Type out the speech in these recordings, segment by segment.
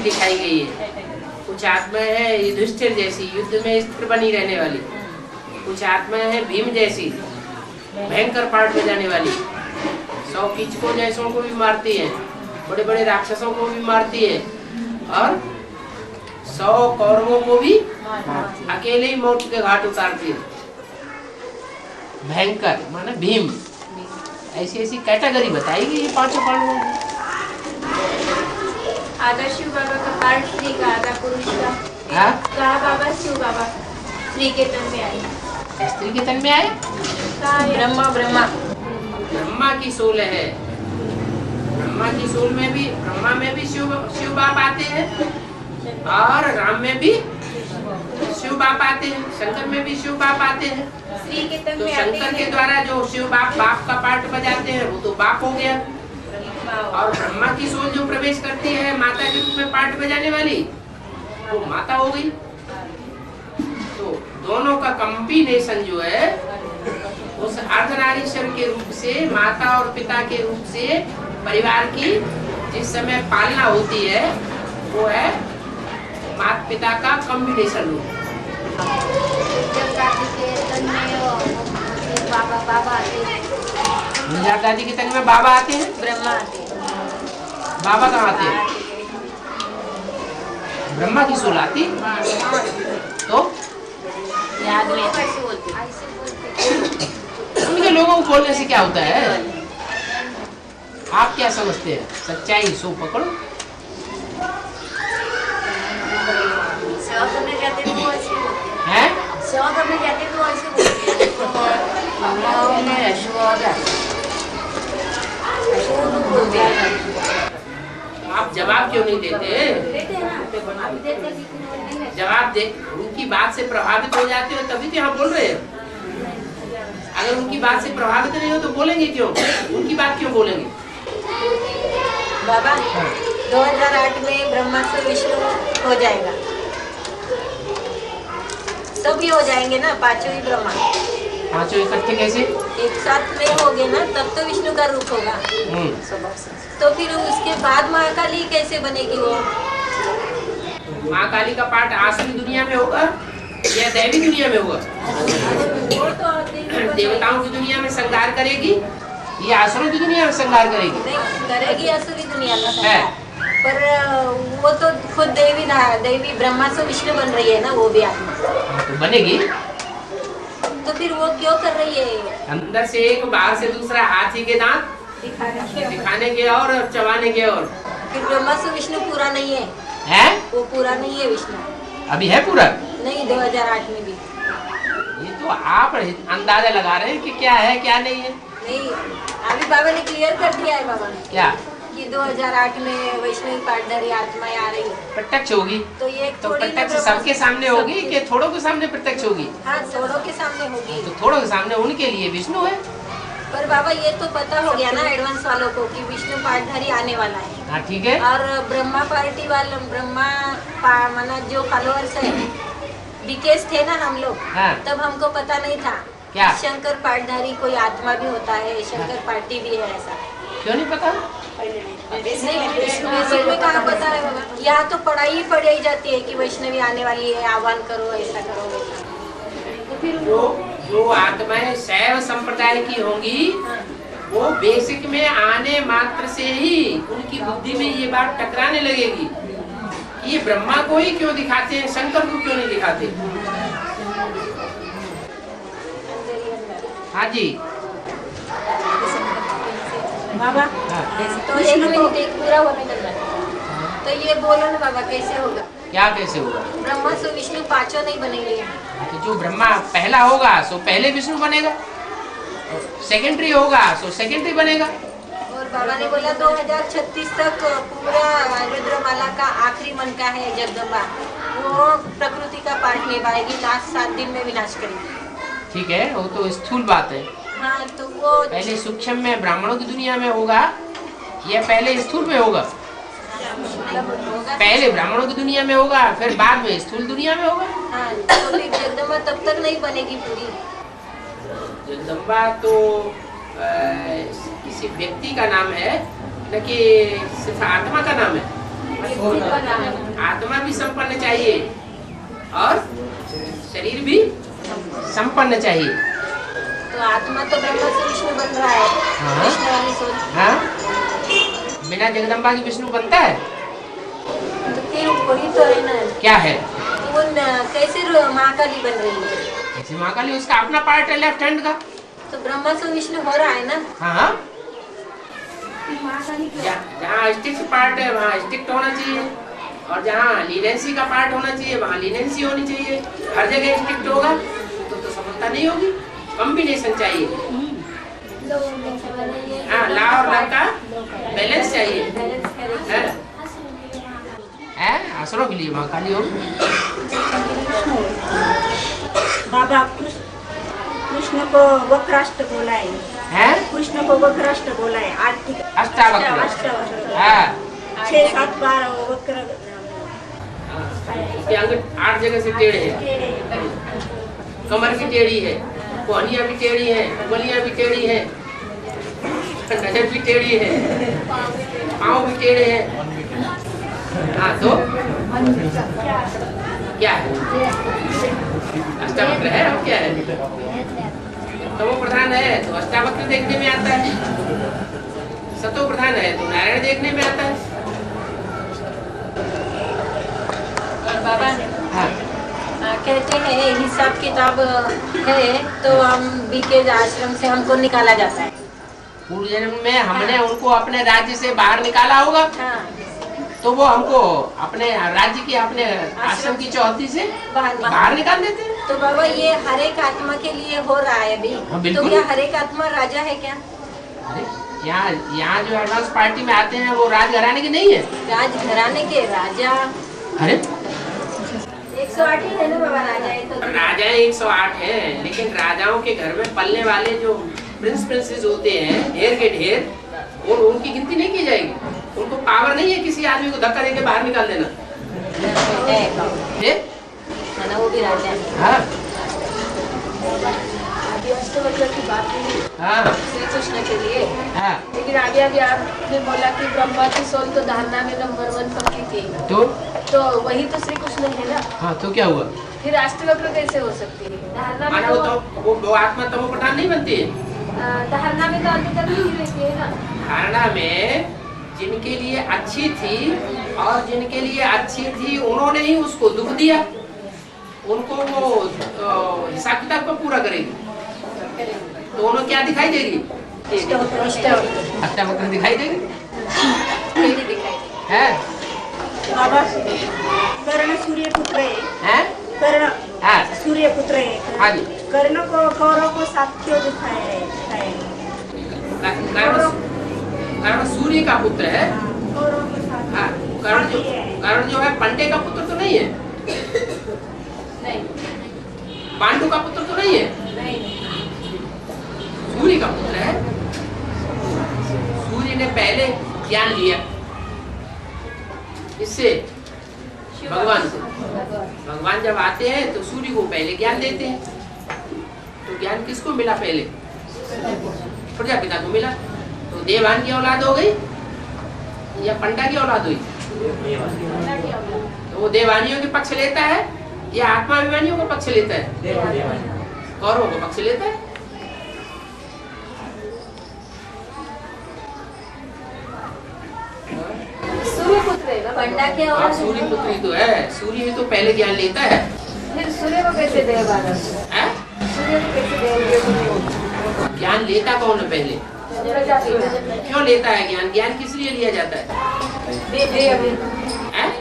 दिखाई गई है। कुछ आत्माएं है युधिष्ठिर जैसी युद्ध में स्थिर बनी रहने वाली, कुछ आत्माएं है भीम जैसी भयंकर पाठ बजाने वाली, 100 कीचकों जैसों को भी मारती है, बड़े बड़े राक्षसों को भी मारती है, और 100 कौरवों को भी अकेले ही मौत के घाट उतारती है। भयंकर माने भीम, ऐसी ऐसी कैटेगरी बताएगी ये पांचों पांडवों की। आधा शिव बाबा का पार्ट स्त्री का, आधा पुरुष का। कहा बाबा शिव बाबा स्त्री के तन में आए। स्त्री के तन में आए? ब्रह्मा की सोल है। ब्रह्मा की सोल में भी, ब्रह्मा में भी शिव बाप आते हैं, और राम में भी शिव बाप आते हैं, शंकर में भी शिव बाप आते हैं। स्त्री के तन तो में शंकर के द्वारा जो शिव बाप का पाठ बजाते हैं वो तो बाप हो गया, और ब्रह्मा की सोल जो प्रवेश करती है माता के रूप में पाठ बजाने वाली, वो माता हो गई। तो दोनों का कॉम्बिनेशन जो है उस अर्धनारीश्वर के रूप से, माता और पिता के रूप से परिवार की जिस समय पालना होती है वो है माता पिता का कॉम्बिनेशन रूप। दादी के तन में बाबा आते हैं, ब्रह्मा आते हैं। बाबा कहाँ आते हैं? ब्रह्मा की सोल आती तो याद में कैसे बोलते? उनके लोगों को बोलने से क्या होता है? आप क्या समझते हैं? सच्चाई सो पकड़ो। सेवा करने जाते हैं तो ऐसे बोलते हैं? सेवा करने जाते हैं तो ऐसे बोलते हैं। आप जवाब क्यों नहीं देते? देते हैं ना, आप देते हैं। जवाब दे, उनकी बात से प्रभावित हो जाते हो तभी तो यहाँ बोल रहे हैं। अगर उनकी बात से प्रभावित नहीं हो तो बोलेंगे क्यों? उनकी बात क्यों बोलेंगे? बाबा 2008 में ब्रह्मा से विष्णु हो जाएगा, सभी हो जाएंगे ना, पांचों ही ब्रह्मा। पांचों इकट्ठे कैसे? एक साथ में होगे ना, तब तो विष्णु का रूप होगा। तो फिर उसके बाद महाकाली कैसे बनेगी वो? महाकाली का पाठ आसुरी दुनिया में होगा या दैवी दुनिया में होगा? वो तो देवताओं की दुनिया में संहार करेगी या असुरों की दुनिया में संहार करेगी? नहीं करेगी, असुरी दुनिया में है। पर वो तो खुद देवी ब्रह्मा से विष्णु बन रही है ना, वो भी आत्मा तो बनेगी। तो फिर वो क्यों कर रही है? अंदर से एक, बाहर से दूसरा, हाथी के दांत दिखाने के और चबाने के और। फिर ब्रह्मा से विष्णु पूरा नहीं है? है? वो पूरा नहीं है विष्णु। अभी है पूरा? नहीं, 2008 में भी। ये तो आप अंदाजा लगा रहे हैं कि क्या है क्या नहीं है। नहीं, अभी बाबा ने क्लियर कर दिया है। बाबा ने क्या कि 2008 में वैष्णवी पाठधारी आत्माएं आ रही है। प्रत्यक्ष होगी? तो ये तो प्रत्यक्ष सबके सामने होगी कि थोड़ों के सामने प्रत्यक्ष होगी? हाँ, थोड़ों के सामने होगी। तो थोड़ों के सामने उनके लिए विष्णु है। पर बाबा ये तो पता हो गया ना एडवांस वालों को कि विष्णु पाठधारी आने वाला है। हाँ ठीक है। और ब्रह्मा पार्टी वाले, माना जो फॉलोअर्स है, बीकेस थे ना हम लोग। हाँ। तब हमको पता नहीं था क्या? शंकर पाठधारी कोई आत्मा भी होता है, शंकर पार्टी भी है ऐसा। क्यों नहीं पता? नहीं, बेसिक में कहाँ पता है बाबा? यहाँ तो पढ़ाई ही पढ़ाई जाती है कि वैष्णवी आने वाली है, आह्वान करो, ऐसा करो वैसा। तो फिर जो आत्माएं शैव संप्रदाय की होंगी वो बेसिक में आने मात्र से ही उनकी बुद्धि में ये बात टकराने लगेगी, ये ब्रह्मा को ही क्यों दिखाते हैं, शंकर को क्यों नहीं दिखाते? हाँ जी बाबा। हाँ। तो एक मिनट, एक पूरा होने देना। तो ये बोलो ना बाबा, कैसे होगा? क्या कैसे होगा? ब्रह्मा से विष्णु पांचों नहीं बनेंगे। तो जो ब्रह्मा पहला होगा सो पहले विष्णु बनेगा, सेकेंडरी होगा सो सेकेंडरी बनेगा। और बाबा ने बोला 2036 तक पूरा रुद्रमाला का आखिरी मन का है जगदम्बा, वो प्रकृति का पार्ट निभाएगी, लास्ट 7 दिन में विनाश करेगी। ठीक है, वो तो स्थूल बात है। हाँ, तो वो पहले सूक्ष्म में ब्राह्मणों की दुनिया में होगा या पहले स्थूल में होगा? पहले ब्राह्मणों की दुनिया में होगा, फिर बाद में स्थूल दुनिया में होगा। हाँ, तो फिर जगदम्बा तब तक नहीं बनेगी पूरी। जगदम्बा तो किसी व्यक्ति का नाम है न कि सिर्फ आत्मा का नाम है। आत्मा भी संपन्न चाहिए और शरीर भी संपन्न चाहिए। तो आत्मा तो ब्रह्मा से विष्णु बन रहा है। हाँ। विष्णु वाली सोच। हाँ, बिना जगदम्बा की विष्णु बनता है? तो फिर वही तो है ना। क्या है? तो वो कैसे महाकाली बन रही है? ऐसे महाकाली उसका अपना पार्ट है लेफ्ट हैंड का। तो ब्रह्मा से विष्णु हो रहा है ना। हाँ, जहाँ स्टिक्स पार्ट है वहाँ स्टिक्ट होना चाहिए, और जहाँ लीनेंसी का पार्ट होना चाहिए वहाँ लीनेंसी होनी चाहिए। हर जगह स्टिक्ट होगा तो समझता नहीं होगी। कॉम्बिनेशन चाहिए। हाँ, ला और ला का बैलेंस चाहिए। असरों के लिए महाकाली हो। बाबा कृष्ण को वक्राष्ट बोला है। कृष्ण को वक्राष्ट बोला है। आर्थिक अष्टावक्र। 6-7 बार वक्र। उसके अंग 8 जगह से टेढ़े हैं। कमर भी टेढ़ी है, कोहनियाँ भी टेढ़ी है, उंगलियाँ भी टेढ़ी है, नजर भी टेढ़ी है, पाँव भी टेढ़े हैं। हाँ, तो क्या है? अष्टावक्र है और क्या है? तमो प्रधान है तो अष्टावक्र देखने में आता है, सतो प्रधान है तो नारायण देखने में आता है। और बाबा हाँ, कहते हैं हिसाब किताब है तो हम बीके आश्रम से हमको निकाला जाता है। पूर्व जन्म में हमने उनको अपने राज्य से बाहर निकाला होगा। हाँ। तो वो हमको अपने राज्य की, अपने आश्रम की चौहदी से बाहर निकाल देते हैं। तो बाबा ये हर एक आत्मा के लिए हो रहा है अभी। हाँ, तो क्या हर एक आत्मा राजा है क्या? अरे यहाँ जो एडवांस पार्टी में आते हैं वो राज घराने के नहीं है। राज घराने के राजा। अरे 108 ही है ना बाबा राजा है तो। राजा 108 है, लेकिन राजाओं के घर में पलने वाले जो प्रिंसेस होते हैं ढेर के ढेर, और उनकी गिनती नहीं की जाएगी। उनको पावर नहीं है किसी आदमी को धक्का देके बाहर निकाल देना। है ना, वो भी राजा है। हाँ, अष्टवक्र की बात नहीं हाँ, श्री कृष्ण के लिए। हाँ। लेकिन आगे आगे आपने बोला कि ब्रह्मा की सोल तो धारणा में नंबर 1 पक्की थी, तो वही तो श्री कृष्ण है ना। हाँ, तो क्या हुआ? फिर अष्टवक्र कैसे हो सकती है? धारणा में वो आत्मा तमो प्रधान नहीं बनती है। धारणा में तो अभी तक नहीं रहती है ना। धारणा में जिनके लिए अच्छी थी और जिनके लिए अच्छी थी उन्होंने ही उसको दुख दिया, उनको वो हिसाब किताब को पूरा करेगी तो उन्हें क्या दिखाई देगी? अष्टावक्र दिखाई देगी। है बाबा कर्ण सूर्य पुत्र है। कर्ण सूर्य पुत्र है। हाँ जी। कर्ण को कौरव को साथ क्यों दिखाया है? कर्ण सूर्य का पुत्र है। कौरव को साथ। हाँ, कर्ण जो है पंडे का पुत्र तो नहीं है। नहीं, पांडु का पुत्र तो नहीं है। सूर्य का पुत्र है। सूर्य ने पहले ज्ञान लिया इससे, भगवान से। भगवान जब आते हैं तो सूर्य को पहले ज्ञान देते हैं। तो ज्ञान किसको मिला पहले? प्रजापिता को मिला। तो देवान की औलाद हो गई या पंडा की औलाद हुई? तो वो देवानियों के पक्ष लेता है या आत्माभिमानियों का पक्ष लेता है? कौरवों का पक्ष लेता है। सूर्य पुत्र है ना पंडा के हाँ, और सूर्य पुत्र ही तो है। सूर्य ही तो पहले ज्ञान लेता है। फिर सूर्य को कैसे देव आना? हैं? सूर्य को कैसे देव? ज्ञान लेता कौन है पहले? प्रजापति। क्यों लेता है ज्ञान? ज्ञान किस लिए लिया जाता है? हैं?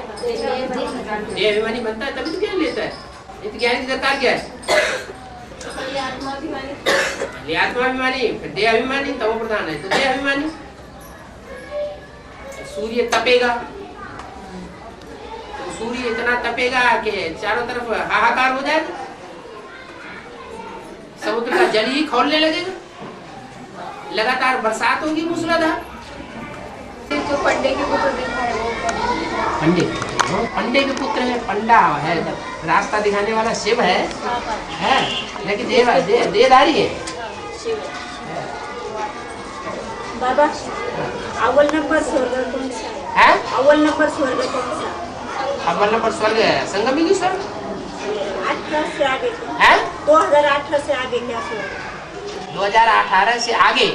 देह अभिमानी बनता है तभी तो ज्ञान लेता है। नहीं तो ज्ञान की दरकार क्या है? आत्माभिमानी, फिर देह अभिमानी, तमो प्रधान है तो देह अभिमानी। सूर्य तपेगा तो सूर्य इतना तपेगा कि चारों तरफ हाहाकार हो जाएगा, समुद्र का जल ही खौलने लगेगा, लगातार बरसात होगी मूसलाधार। जो पंडे के पुत्र देखा है वो पंडे के पुत्र है। पंडा है, रास्ता दिखाने वाला शिव है लेकिन देहधारी है। बाबा अव्वल नंबर स्वर्ग कौन सा है? है? अव्वल नंबर स्वर्ग कौन सा? अव्वल नंबर स्वर्ग है संगम युगी स्वर्ग 18 से आगे है? 2018 से आगे क्या स्वर्ग? 2018 से आगे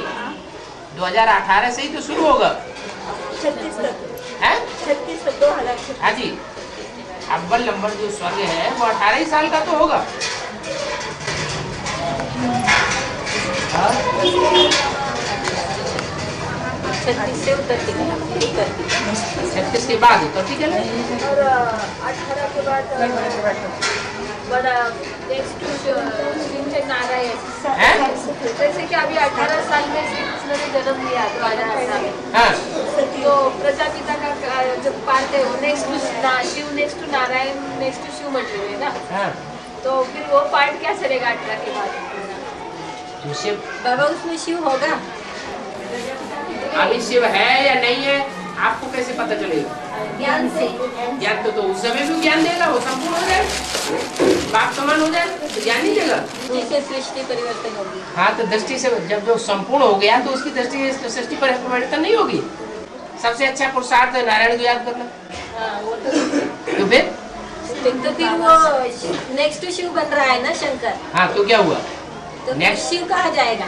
2018 से ही तो शुरू होगा 36 तक है? 36 तक 2036। हाँ जी, अव्वल नंबर जो स्वर्ग है वो 18 ही साल का तो होगा। हाँ? 36 से उतरती है 36 के बाद उतरती क्या? और 18 के बाद बड़ा नेक्स्ट स्ट्रीम है नारायण। हैं? जैसे कि अभी 18 साल में श्री कृष्ण ने जन्म लिया 2018 में, हाँ, तो प्रजापिता का जो पार्ट है वो next to Shiv, next to Narayan, next to Shiv मंदिर है ना, हाँ। तो फिर वो पार्ट क्या चलेगा 18 के बाद? तो शिव बाबा उसमें शिव होगा? अभी शिव है या नहीं है आपको कैसे पता चलेगा? ज्ञान से। ज्ञान तो उस समय भी ज्ञान देगा, वो संपूर्ण हो जाए, बाप समान हो जाए तो ज्ञान ही देगा। जैसे सृष्टि परिवर्तन होगी। हाँ, तो दृष्टि से जब जो संपूर्ण हो गया तो उसकी दृष्टि से सृष्टि पर परिवर्तन नहीं होगी। सबसे अच्छा पुरुषार्थ है नारायण को याद करना। हाँ, वो तो फिर तो फिर वो नेक्स्ट शिव बन रहा है ना शंकर, हाँ, तो क्या हुआ? तो फिर Next? शिव कहाँ जाएगा?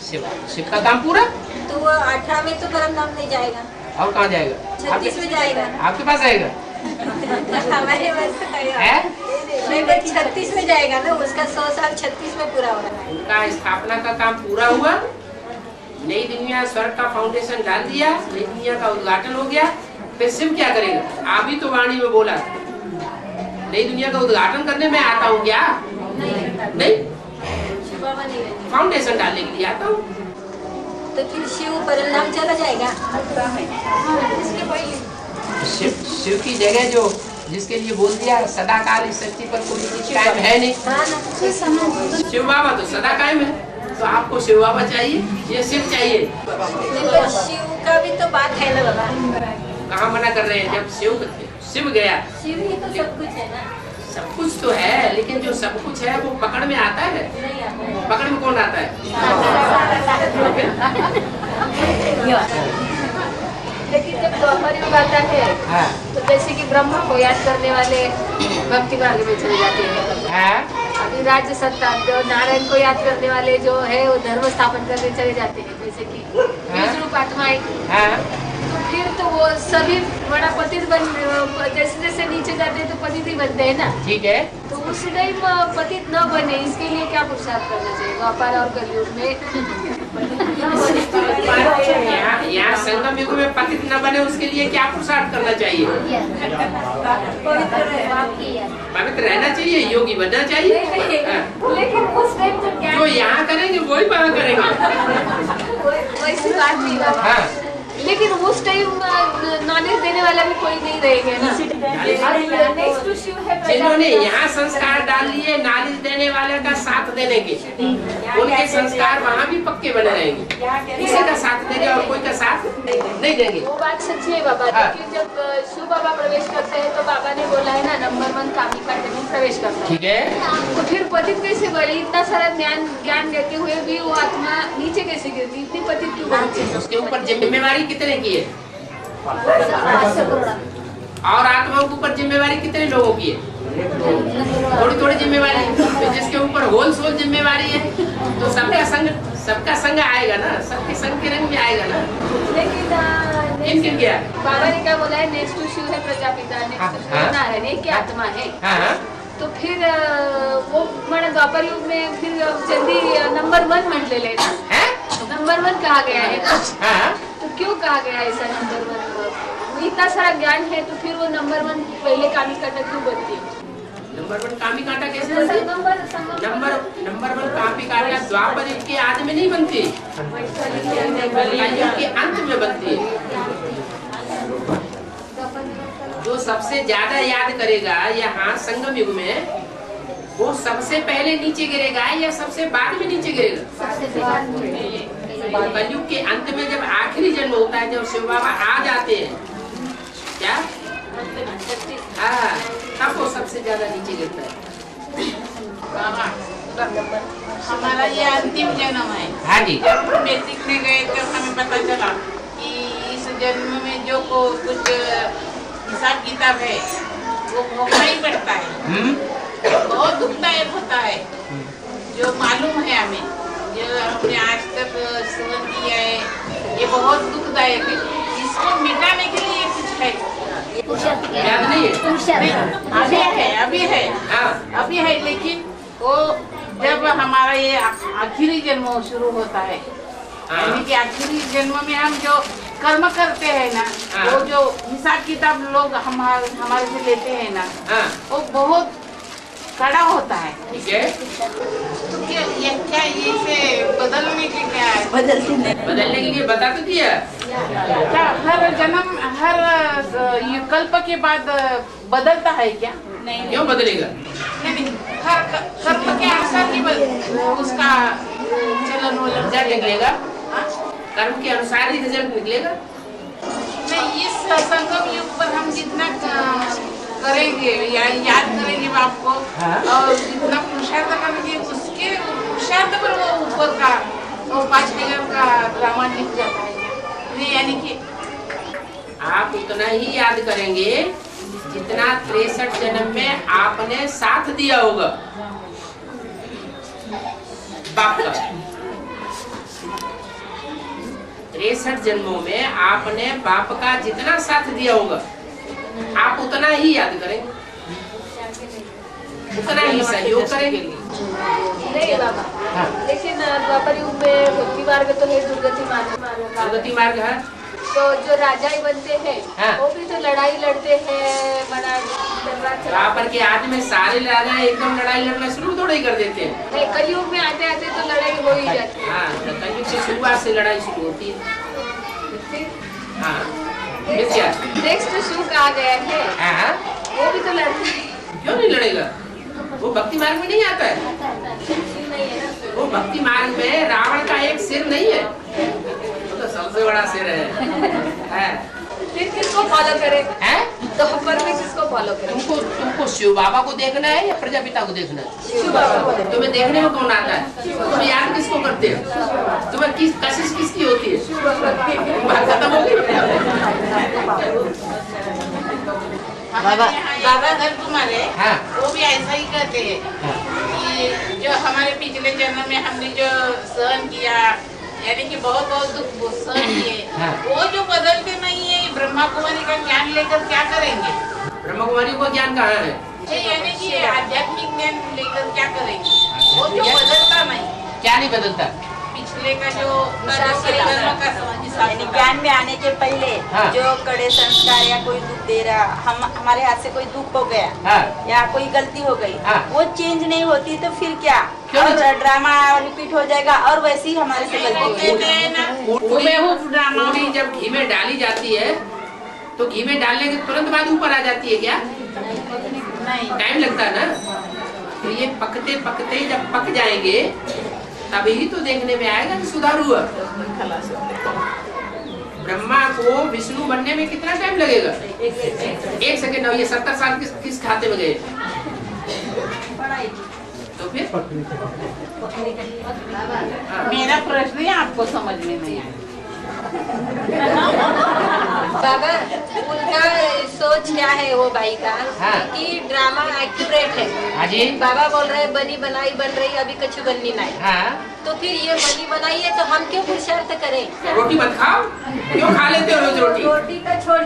शिव शिव का काम पूरा। तो वो 18 में तो परम धाम नहीं जाएगा, और कहाँ जाएगा? 36 में जाएगा। आपके पास आएगा हमारे पास तो आएगा। है? नहीं, बट 36 में जाएगा ना, उसका 100 साल 36 में पूरा हो रहा है। उनका स्थापना का काम पूरा हुआ, नई दुनिया स्वर्ग का फाउंडेशन डाल दिया, नई दुनिया का उद्घाटन हो गया। फिर शिव क्या करेगा? आप ही तो वाणी में बोला नई दुनिया का उद्घाटन करने में आता हूँ क्या? नहीं, शिव बाबा नहीं रहेंगे। फाउंडेशन डालने के लिए आता हूँ। तो फिर शिव परम धाम चला जाएगा। शिव की जगह जो जिसके लिए बोल दिया सदा काल इस सृष्टि पर कोई कायम है नहीं। हाँ ना, शिव बाबा तो सदा कायम है, तो आपको शिव बाबा चाहिए या शिव चाहिए? नहीं, पर शिव का भी तो बात है ना बाबा। कहाँ मना कर रहे हैं? जब शिव गया शिव ही तो सब कुछ है ना। सब कुछ तो है, लेकिन जो सब कुछ है वो पकड़ में आता है। नहीं आता है। पकड़ में कौन आता है? लेकिन जब द्वापर युग आता है हाँ, तो जैसे कि ब्रह्मा को याद करने वाले भक्ति मार्ग में चले जाते हैं। हाँ, अभी राज्य सत्ता जो नारायण को याद करने वाले जो है वो धर्म स्थापन करने चले जाते हैं, जैसे कि बीज रूप आत्माएं। हाँ, तो फिर तो वो सभी बड़ा पतित बन, जैसे जैसे नीचे जाते हैं तो पतित ही बनते हैं ना, ठीक है। तो उस टाइम पतित न बने इसके लिए क्या पुरुषार्थ करना चाहिए द्वापर और कलयुग में? यहाँ संगम युग में पतित न बने उसके लिए क्या पुरुषार्थ करना चाहिए? पवित्र रहना चाहिए, योगी बनना चाहिए। हाँ। लेकिन उस टाइम तो क्या जो यहाँ करेंगे वही वहाँ करेंगे। वैसी बात नहीं बाबा। हाँ, लेकिन उस टाइम नॉलेज देने वाला भी कोई नहीं रहेगा ना। नेक्स्ट टू शिव है जिन्होंने यहाँ संस्कार डाल लिए नालिश देने वाले का साथ देने के, उनके संस्कार वहाँ भी पक्के बने रहेंगे। किसी का साथ देंगे और कोई का साथ नहीं देंगे। वो बात सच्ची है बाबा। हाँ। क्योंकि जब शिव बाबा प्रवेश करते हैं तो बाबा ने बोला है ना नंबर 1 कामी कांटे में प्रवेश करता है। ठीक है। तो फिर पतित कैसे बढ़े? इतना सारा ज्ञान देते हुए भी वो आत्मा नीचे कैसे गिरती? इतनी पतित क्यों बनती है? उसके ऊपर जिम्मेवारी कितने की है? और आत्माओं के ऊपर जिम्मेवारी कितने लोगों की है? थोड़ी थोड़ी जिम्मेवारी। तो जिसके ऊपर होल सोल जिम्मेवारी है तो सबका संग आएगा ना, सबके संग के रंग में आएगा ना। लेकिन किन किन क्या? बाबा ने क्या बोला है? नेक्स्ट टू शिव है प्रजापिता, नेक्स्ट टू शिव हाँ। नारायण, एक ही आत्मा है। हाँ, तो फिर वो मैंने द्वापर युग में फिर जल्दी नंबर 1 म्हटलेले ना, है? नंबर 1 कहा गया है। हाँ, तो क्यों कहा गया ऐसा नंबर 1? इतना सारा ज्ञान है तो फिर वो नंबर 1 पहले कामी कांटा क्यों बनती है? नंबर 1 कामी कांटा कैसे बनती है? नंबर 1 कामी कांटा द्वापर युग के आदि में नहीं बनती, कलयुग के अंत में बनती है। जो सबसे ज्यादा याद करेगा यहाँ संगम युग में, वो सबसे पहले नीचे गिरेगा या सबसे बाद में नीचे गिरेगा? कलयुग के अंत में जब आखिरी जन्म होता है, जब शिव बाबा आ जाते हैं, क्या हाँ, तब वो सबसे ज्यादा नीचे गिरता है। हमारा ये अंतिम जन्म है। हाँ जी। जब मैं सीखने गए तब हमें पता चला कि इस जन्म में जो कुछ हिसाब किताब है वो भोगना ही पड़ता है। बहुत दुखदायक होता है, जो मालूम है हमें, जो हमने आज तक सहन किया है, ये बहुत दुखदायक है। इसको मिटाने के लिए कुछ है, याद नहीं है? अभी है, लेकिन वो जब हमारा ये आखिरी जन्म शुरू होता है, यानी कि आखिरी जन्म में हम जो कर्म करते हैं ना, वो जो हिसाब किताब लोग हमारे से लेते हैं ना, वो बहुत कड़ा होता है। ठीक है, तो क्या ये से बदलने के क्या है? बदलने के लिए बता तो दिया। क्या हर जन्म हर ये कल्प के बाद बदलता है क्या? नहीं, क्यों बदलेगा? नहीं, हर कर्म के अनुसार ही उसका चलन वलन क्या निकलेगा? हाँ? कर्म के अनुसार ही रिजल्ट निकलेगा। नहीं, इस संगम युग पर हम जितना करेंगे या याद करेंगे बाप को, और जितना पुरुषार्थ करेंगे उसके पुरुषार्थ पर वो ऊपर का वो 5 फिगर का ड्रामा लिख जाता है। यानी कि आप उतना ही याद करेंगे जितना 63 जन्म में आपने साथ दिया होगा बाप का। 63 जन्मों में आपने बाप का जितना साथ दिया होगा, आप उतना ही याद करेंगे, उतना ही सहयोग करेंगे। नहीं बाबा, लेकिन द्वापर युग में भक्ति मार्ग तो है, दुर्गति मार्ग है। तो जो राजा ही बनते हैं, वो भी तो लड़ाई लड़ते हैं, द्वापर के आदमी सारे राजा एकदम लड़ाई लड़ना शुरू थोड़ा ही कर देते हैं। नहीं, कलयुग में आते आते तो लड़ाई हो ही जाती है। हाँ, कलयुग से शुरुआत से लड़ाई शुरू होती है। हाँ, नेक्स्ट शुग आ गया है, वो भी तो लड़ते हैं। क्यों नहीं लड़ेगा? वो भक्ति मार्ग में नहीं आता है। वो भक्ति मार्ग में रावण का एक सिर नहीं है, वो तो सबसे बड़ा सिर है। फिर किसको फॉलो करें? तो पर में किसको फॉलो करें? तुमको शिव बाबा को देखना है या प्रजापिता को देखना है? शिव बाबा को। तुम्हें देखने में कौन आता है? तुम याद किसको करते हो? तुम्हें कशिश किसकी होती है? बात खत्म हो गई। बाबा दल कुमारे वो भी ऐसा ही कहते हैं कि जो हमारे पिछले जन्म में हमने जो सहन किया, यानी कि बहुत दुख सहन किए, वो जो बदलते नहीं है, ब्रह्मा कुमारी का ज्ञान लेकर क्या करेंगे? ब्रह्मा कुमारी को ज्ञान कहाँ है? यानी कि आध्यात्मिक ज्ञान लेकर क्या करेंगे? वो जो बदलता नहीं। क्या नहीं बदलता? पिछले का जो ज्ञान में आने के पहले जो कड़े संस्कार या कोई दुख दे रहा, हमारे हाथ से कोई दुख हो गया या कोई गलती हो गई, वो चेंज नहीं होती तो फिर क्या? और ड्रामा रिपीट हो जाएगा और वैसे ही हमारे से गलती पूरी जब घी में डाली जाती है तो घी में डालने के तुरंत बाद ऊपर आ जाती है क्या? नहीं, टाइम लगता है ना। तो ये पकते पकते जब पक जाएंगे तभी तो देखने में आएगा कि सुधार हुआ। ब्रह्मा को विष्णु बनने में कितना टाइम लगेगा? 1 सेकेंड। ये 70 साल किस खाते में गए? तो फिर मेरा प्रश्न ही आपको समझ में नहीं आया। बाबा उनका सोच क्या है वो भाई का कि ड्रामा एक्यूरेट है। बाबा बोल रहे बनी बनाई बन रही, अभी कुछ बननी नहीं। तो फिर ये बनी बनाई है तो हम क्यों पुरुषार्थ करें? रोटी मत खाओ, क्यों खा लेते हो रोज रोटी? रोटी का छोड़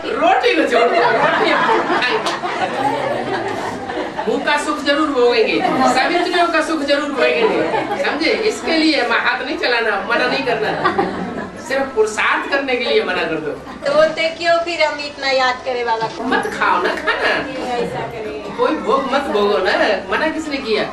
मुंह का सुख जरूर भोगेंगे, सभी इंद्रियों का सुख जरूर भोगेंगे, समझे? इसके लिए हाथ नहीं चलाना, मना नहीं करना, सिर्फ पुरुषार्थ करने के लिए मना कर दो। तो बोलते क्यों फिर हम इतना याद करें बाबा को? मत खाओ ना, खाना कोई भोग मत भोगो ना, मना किसने किया?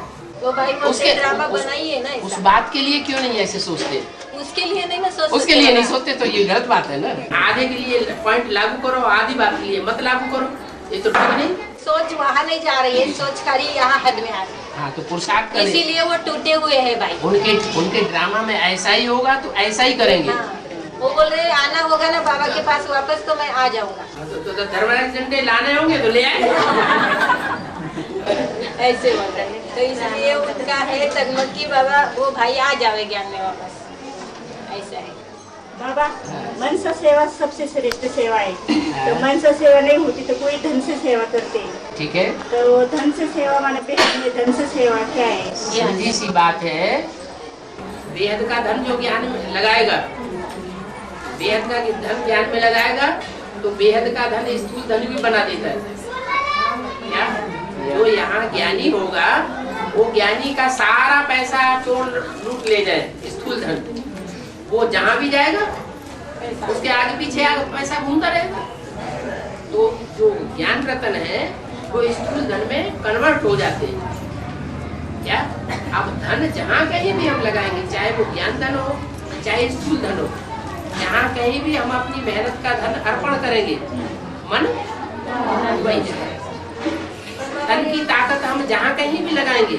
वो भाई उसके ड्रामा बनाइए ना। उस बात के लिए क्यों नहीं ऐसे सोचते? उसके लिए नहीं ना सोचते। उसके लिए नहीं सोचते तो ये गलत बात है ना। आधे के लिए पॉइंट लागू करो, आधी बात के लिए मत लागू करो, ये तो ठीक नहीं। सोच वहाँ नहीं जा रही है, सोच खाली यहाँ हद में आ रही है। हाँ, तो पुरुषार्थ करें। इसीलिए वो टूटे हुए हैं भाई। उनके ड्रामा में ऐसा ही होगा तो ऐसा ही करेंगे। वो बोल रहे आना होगा ना बाबा के पास वापस तो मैं आ जाऊंगा। तो धर्मराज झंडे लाने होंगे तो ले आए। ऐसे बोल रहे हैं। तो इसलिए उनका है तगमत की बाबा वो भाई आ जावे ज्ञान में वापस, ऐसा है। बाबा मन से सेवा सबसे श्रेष्ठ सेवा है। तो मन से सेवा नहीं होती तो कोई धन से सेवा करते हैं। ठीक है, तो धन से सेवा माने बेहद धन से सेवा क्या है? सीधी सी बात है, बेहद का धन जो ज्ञान में लगाएगा, बेहद का धन ज्ञान में लगाएगा तो बेहद का धन स्थूल धन भी बना देता है। क्या जो यहाँ ज्ञानी होगा वो ज्ञानी का सारा पैसा चोर लूट ले जाए, स्थूल धन, वो जहाँ भी जाएगा उसके आगे पीछे पैसा घूमता रहेगा। तो जो ज्ञान रतन है वो स्थूल धन में कन्वर्ट हो जाते हैं। क्या अब धन जहाँ कहीं भी हम लगाएंगे, चाहे वो ज्ञान धन हो चाहे स्थूल धन हो, जहाँ कहीं भी हम अपनी मेहनत का धन अर्पण करेंगे, मन वही है। धन की ताकत हम जहाँ कहीं भी लगाएंगे,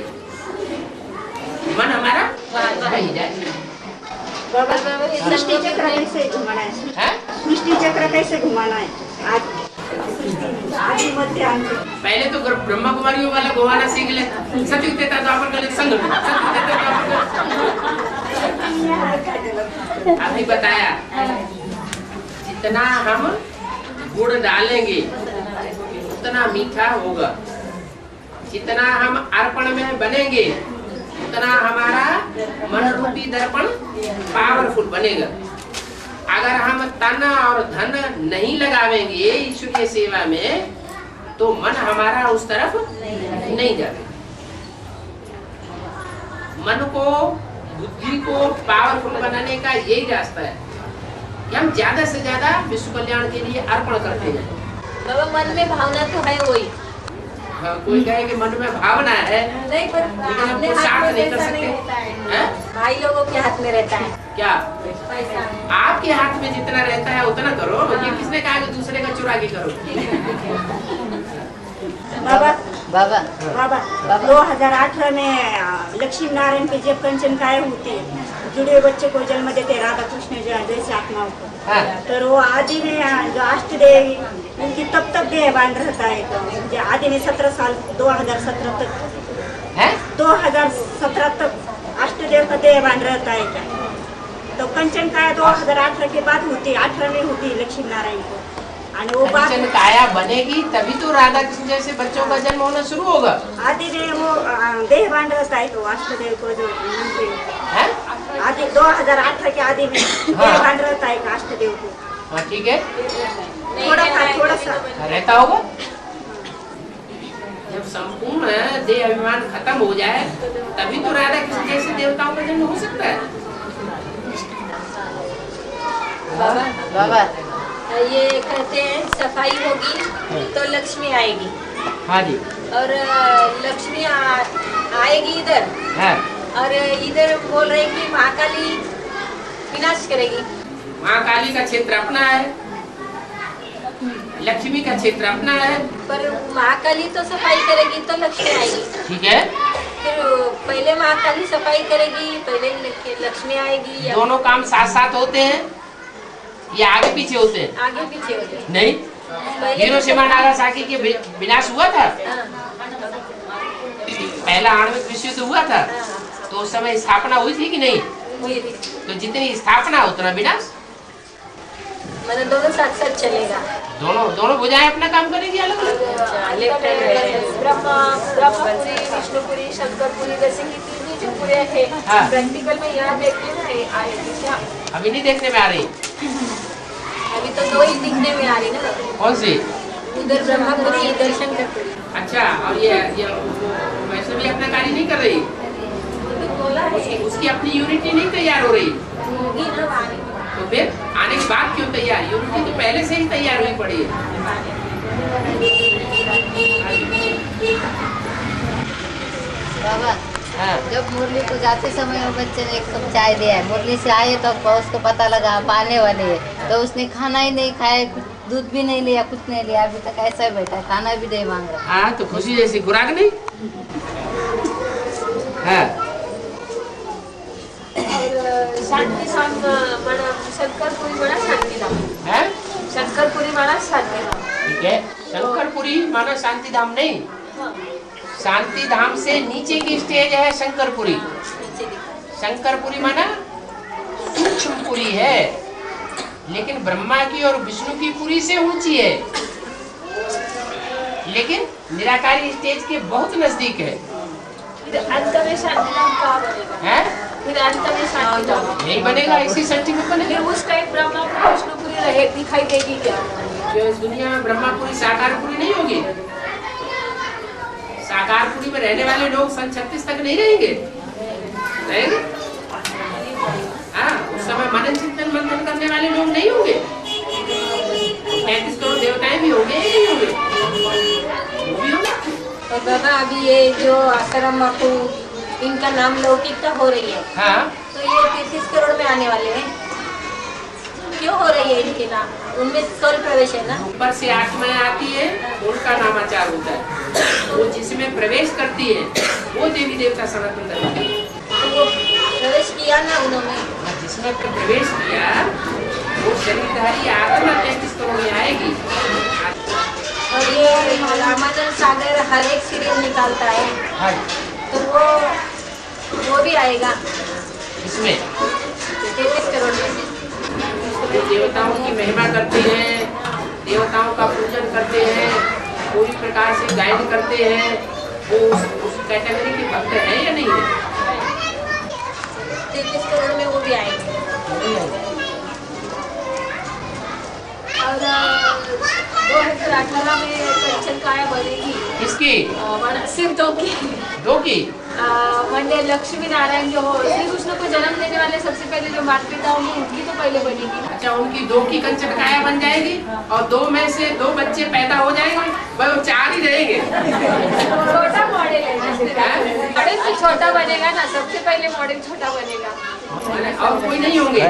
मन हमारा वही जाएगा। सृष्टि चक्र कैसे घुमाना है? सृष्टि चक्र कैसे घुमाना है? आदि मध्य अंत। पहले तो ब्रह्मा कुमारियों वाला घुमाना सीख ले। सतयुग देता द्वापर कलयुग संगम, सतयुग देता द्वापर। अभी बताया, जितना हम गुड़ डालेंगे उतना मीठा होगा, जितना हम अर्पण में बनेंगे उतना हमारा मन रूपी दर्पण पावरफुल बनेगा। अगर हम तन और धन नहीं लगावेंगे ईश्वरीय सेवा में तो मन हमारा उस तरफ नहीं जाएगा। मन को, बुद्धि को पावरफुल बनाने का यही रास्ता है कि हम ज्यादा से ज्यादा विश्व कल्याण के लिए अर्पण करते हैं। बाबा मन में भावना तो है वही। हाँ, कोई कहे कि मन में भावना है नहीं, पर लेकिन हम पुरुषार्थ नहीं कर सकते। भाई लोगों के हाथ में रहता है क्या? आपके हाथ में जितना रहता है उतना करो। ये किसने कहा कि दूसरे का चुरा के करो? बाबा बाबा बाबा 2018 में लक्ष्मी नारायण की जब कंचन काय होती, जुड़े बच्चे को जन्म देते राधा कृष्ण जैसे आत्माओं को, तो वो आदि में जो अष्ट देवी उनकी तब तक देह बांध रहता है। तो आदि में 17 साल 2017 तक 2017 तक अष्ट देव का देह बांध रहता है क्या? तो कंचन काया 2018 के बाद होती, 18 में होती लक्ष्मी नारायण को। और वो कंचन काया बनेगी तभी तो राधा कृष्ण जैसे बच्चों का जन्म होना शुरू होगा। आदि में वो देह बांध रहता है तो अष्टदेव को जो आदि 2018 के आदि में देह बांध रहता है अष्टदेव को। हाँ ठीक है, थोड़ा सा रहता होगा। जब संपूर्ण देह अभिमान खत्म हो जाए तभी तो राधा कृष्ण जैसे देवताओं का जन्म हो सकता है। बाबा बाबा ये कहते हैं सफाई होगी तो लक्ष्मी आएगी। हाँ जी। और लक्ष्मी आएगी इधर। हाँ। और इधर बोल रहे कि महाकाली विनाश करेगी। महाकाली का क्षेत्र अपना है, लक्ष्मी का क्षेत्र अपना है। पर महाकाली तो सफाई करेगी तो लक्ष्मी आएगी। ठीक है, फिर पहले महाकाली सफाई करेगी, पहले लक्ष्मी आएगी। दोनों काम साथ साथ होते हैं या आगे पीछे होते हैं? आगे पीछे होते हैं। नहीं, हिरोशिमा नागासाकी के विनाश हुआ था। पहला आणविक विश्व युद्ध हुआ था तो उस समय स्थापना हुई थी कि नहीं? हुई थी। तो जितनी स्थापना उतना विनाश। मतलब दोनों साथ साथ चलेगा। दोनों भुजाएं अपना काम करेगी अलग अलग। ब्रह्मपुरी, विष्णुपुरी, शंकरपुरी जैसे कि तीन जो पूरे है। हाँ। प्रैक्टिकल में यहाँ देखने में आएगी क्या? अभी नहीं देखने में आ रही। अभी तो दो ही दिखने में आ रही ना। कौन सी? उधर ब्रह्मपुरी, इधर शंकरपुरी। अच्छा, और ये वैसे भी अपना कार्य नहीं कर रही, उसकी अपनी यूनिटी नहीं तैयार हो रही। तो फिर आने के बाद क्यों तैयार? यूनिटी तो पहले से ही तैयार हुई पड़ी है। बाबा हाँ। जब मुरली को जाते समय वो बच्चे ने एक कप चाय दिया है, मुरली से आए तो उसको पता लगा आप आने वाले हैं, तो उसने खाना ही नहीं खाया, दूध भी नहीं लिया, कुछ नहीं लिया, अभी तक ऐसा ही बैठा है, खाना भी नहीं मांग रहा। हाँ, तो खुशी जैसी खुराक नहीं। हाँ। शांति धाम बड़ा, शंकरपुरी बड़ा शांति धाम है। शंकरपुरी बड़ा शांति धाम। ठीक है, शंकरपुरी माना शांति धाम नहीं, शांति धाम से नीचे की स्टेज है शंकरपुरी। शंकरपुरी माना सूक्ष्मपुरी है, लेकिन ब्रह्मा की और विष्णु की पूरी से ऊंची है, लेकिन निराकारी स्टेज के बहुत नजदीक है। अंत में शांति धाम कहाँ बनेगा? हैं? फिर अंत में शांति धाम नहीं बनेगा, इसी सृष्टि में बनेगा। फिर उस टाइम ब्रह्मापुरी विष्णुपुरी रहे दिखाई देगी क्या? जो इस दुनिया में ब्रह्मापुरी साकारपुरी नहीं होगी। साकारपुरी में रहने वाले लोग सन 36 तक नहीं रहेंगे। हाँ, उस समय मनन चिंतन मंथन करने वाले लोग नहीं होंगे। 33 करोड़ देवताएं भी होंगे, नहीं होंगे, वो भी होगा। और बाबा अभी ये जो आसाराम बापू इनका नाम लौकिकता हो रही है, हाँ, तो ये 33 करोड़ में आने वाले हैं, क्यों हो रही है इनके नाम? उनमें स्थल प्रवेश है ना। ऊपर से आत्माएं आती है, उनका नामाचार होता है। वो जिसमें प्रवेश करती है वो देवी देवता सनातन धर्म की। तो वो प्रवेश किया ना उन्होंने, जिसमें प्रवेश किया वो शरीरधारी आत्मा 33 करोड़ में आएगी। और ये रामानंद सागर हर एक सीरियल निकालता है, हाँ, तो वो भी आएगा इसमें 33 करोड़ में। जो देवताओं की महिमा करते हैं, देवताओं का पूजन करते हैं, पूरी प्रकार से गाइड करते हैं, वो उस कैटेगरी के भक्त है या नहीं है? 33 करोड़ में वो भी आएंगे। और 2018 में कंचन काया बनेगी। किसकी? सिर्फ दो की मंडे लक्ष्मी नारायण जो हो श्री कृष्ण को जन्म देने वाले सबसे पहले जो माता पिता होंगे उनकी तो पहले बनेगी। अच्छा, उनकी 2 की कंचन काया बन जाएगी और 2 में से 2 बच्चे पैदा हो जाएंगे, वो 4 ही रहेंगे। छोटा मॉडल है, मॉडल तो छोटा बनेगा ना, सबसे पहले मॉडल छोटा बनेगा और कोई नहीं होंगे।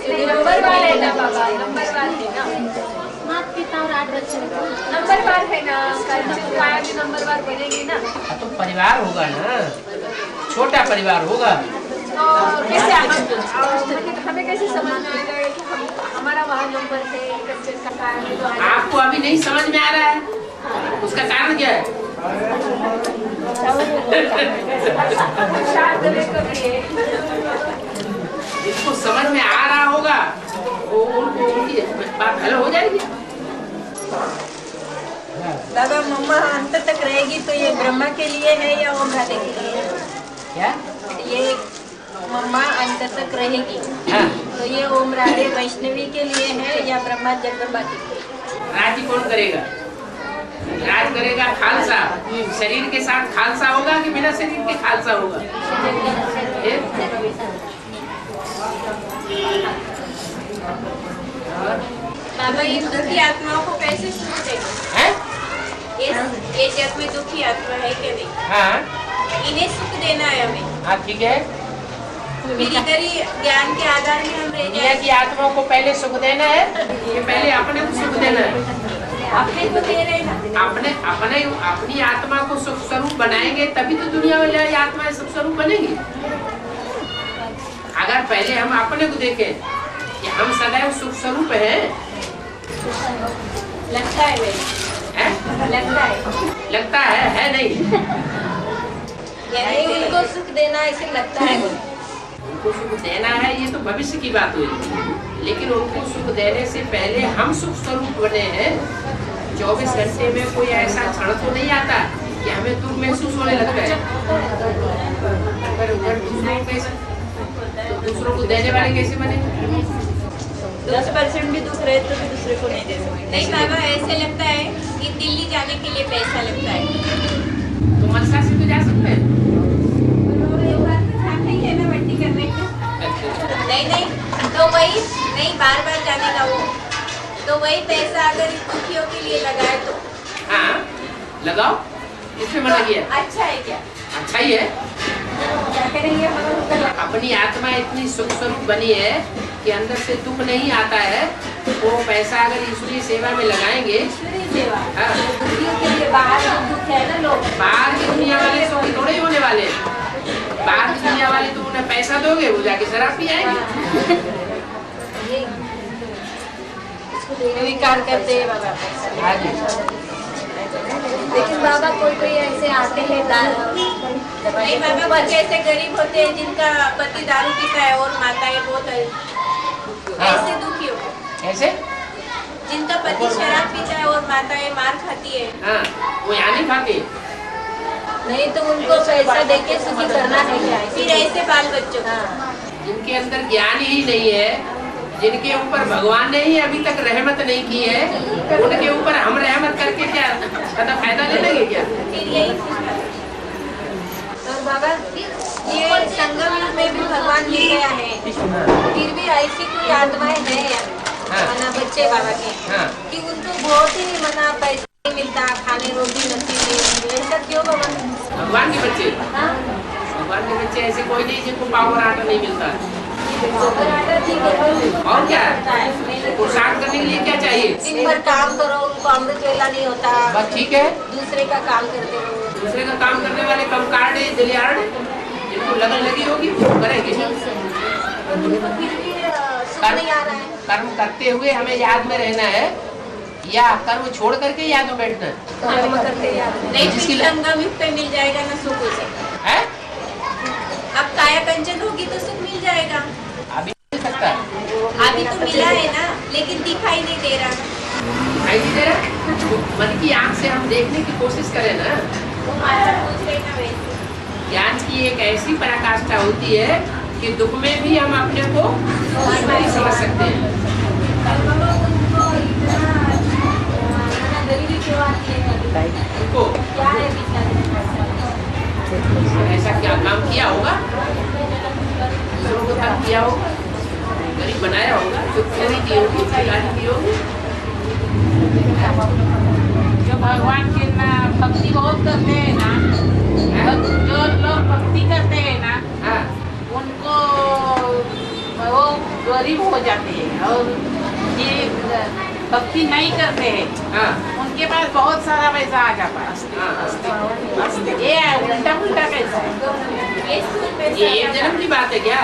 नंबरवार है ना बाबा, नंबरवार है ना, माता पिता और 8 बच्चे नंबरवार है ना, कंचन काया भी नंबरवार बनेगी ना। तो परिवार होगा ना, छोटा परिवार होगा। और कैसे हमें कैसे समझ में आएगा कि हमारा वहाँ नंबर है कंचन का काया में तो आपको अभी नहीं समझ में आ रहा है, उसका कारण क्या है? जिसको समझ में आ रहा होगा वो उनकी बात हल हो जाएगी। बाबा मम्मा अंत तक रहेगी तो ये ब्रह्मा के लिए है या ओम राधे के लिए है? क्या? ये मम्मा अंत तक रहेगी, हाँ। तो ये ओम राधे वैष्णवी के लिए है या ब्रह्मा जगदम्बा के लिए? राज कौन करेगा? राज करेगा खालसा। शरीर के साथ खालसा होगा कि बिना शरीर के खालसा होगा? बाबा ये दुखी आत्माओं को कैसे सुख देना? ये जग में दुखी आत्मा है क्या नहीं? हाँ, इन्हें सुख देना है हमें। हाँ, ठीक है। फिर इधर ही ज्ञान के आधार में हम रह दुनिया की आत्माओं को पहले सुख देना है कि पहले अपने को सुख देना है? अपने को दे रहे हैं। अपनी आत्मा को सुख स्वरूप बनाएंगे तभी तो दुनिया वाली आत्माएं सुख स्वरूप बनेगी। अगर पहले हम अपने को देखें कि हम सदैव सुख स्वरूप हैं, लगता है लगता है नहीं। यानी उनको सुख देना ऐसे लगता है। उनको सुख देना है ये तो भविष्य की बात हुई, लेकिन उनको सुख देने से पहले हम सुख स्वरूप बने हैं। 24 घंटे में कोई ऐसा क्षण तो नहीं आता कि हमें दुख महसूस होने लगता है। अगर दूसरों को देने वाले कैसे बने? 10% भी दुख रहे तो भी दूसरे को नहीं दे सकते। नहीं बाबा, ऐसे लगता है कि दिल्ली जाने के लिए पैसा लगता है, तो मनसा से तो जा सकते हैं। नहीं है ना बट्टी करने का। नहीं तो वही नहीं बार जाने का वो, तो वही पैसा अगर दुखियों के लिए लगाए तो हाँ, लगाओ। इसमें मना किया? अच्छा है क्या? अच्छा ही है। क्या करेंगे हम? अपनी आत्मा इतनी सुख स्वरूप बनी है कि अंदर से दुख नहीं आता है, वो पैसा अगर ईश्वरीय सेवा में लगाएंगे। हाँ। दुखियों के लिए बाहर जो दुख है ना, लोग बाहर की दुनिया वाले सुखी थोड़े ही होने वाले। बाहर की दुनिया वाले तो उन्हें पैसा दोगे वो जाके शराब पी आएंगे। स्वीकार करते हैं बाबा। हाँ जी। लेकिन बाबा कोई ऐसे आते हैं नहीं बाबा, बच्चे ऐसे गरीब होते हैं जिनका पति दारू पीता है और माताएं बहुत ऐसे दुखी हो, ऐसे जिनका पति शराब पीता है और माताएं मार खाती है। हाँ, वो यहाँ नहीं खाते। नहीं तो उनको पैसा देके सुखी करना है क्या? फिर ऐसे बाल बच्चों जिनके अंदर ज्ञान ही नहीं है, जिनके ऊपर भगवान ने ही अभी तक रहमत नहीं की है, उनके ऊपर हम रहमत करके क्या फायदा ले लेंगे क्या? फिर यही और बाबा ये संगम युग में भी भगवान मिल गया है, फिर भी ऐसी कोई आत्माएं हैं मना बच्चे बाबा के कि उनको बहुत ही मना पैसा नहीं मिलता, खाने रोटी नसीब नहीं मिलती, ऐसा क्यों बाबा? भगवान के बच्चे, भगवान के बच्चे ऐसे कोई नहीं जिनको पावर आटा नहीं मिलता। और क्या पुरुषार्थ करने के लिए क्या चाहिए? दिन भर काम करो, उनको अमृत वेला नहीं होता, बस ठीक है, दूसरे का काम करते रहो। दूसरे का काम करने वाले कम कार्ड है, दिलियार्ड, जिनको लगन लगी होगी वो करेंगे। नहीं आ रहा है। कर्म करते हुए हमें याद में रहना है या कर्म छोड़ करके याद में बैठना है? कर्म करते याद नहीं, जिसकी संगम युग पे मिल जाएगा ना सुख उसे। है? अब काया कंचन होगी तो सुख मिल जाएगा। अभी मिल सकता है, अभी तो मिला है ना, लेकिन दिखाई नहीं दे रहा। दिखाई नहीं दे रहा? मन की आँख से हम देखने की कोशिश करें ना। वो माता पूछ रही ना वैसे। ज्ञान की एक ऐसी पराकाष्ठा होती है कि दुख में भी हम अपने को नहीं समझ सकते हैं। उनको ऐसा क्या काम किया होगा, दूसरों को काम किया होगा, गरीब बनाया होगा, चोरी की होगी, गाली की होगी। जो भगवान की ना भक्ति बहुत करते हैं ना, जो लोग भक्ति करते हैं ना, उनको वो गरीब हो जाते हैं, और ये भक्ति नहीं करते हैं उनके पास बहुत सारा पैसा आ जाता है। ये उल्टा पुल्टा कैसा है? ये एक जन्म की बात है क्या?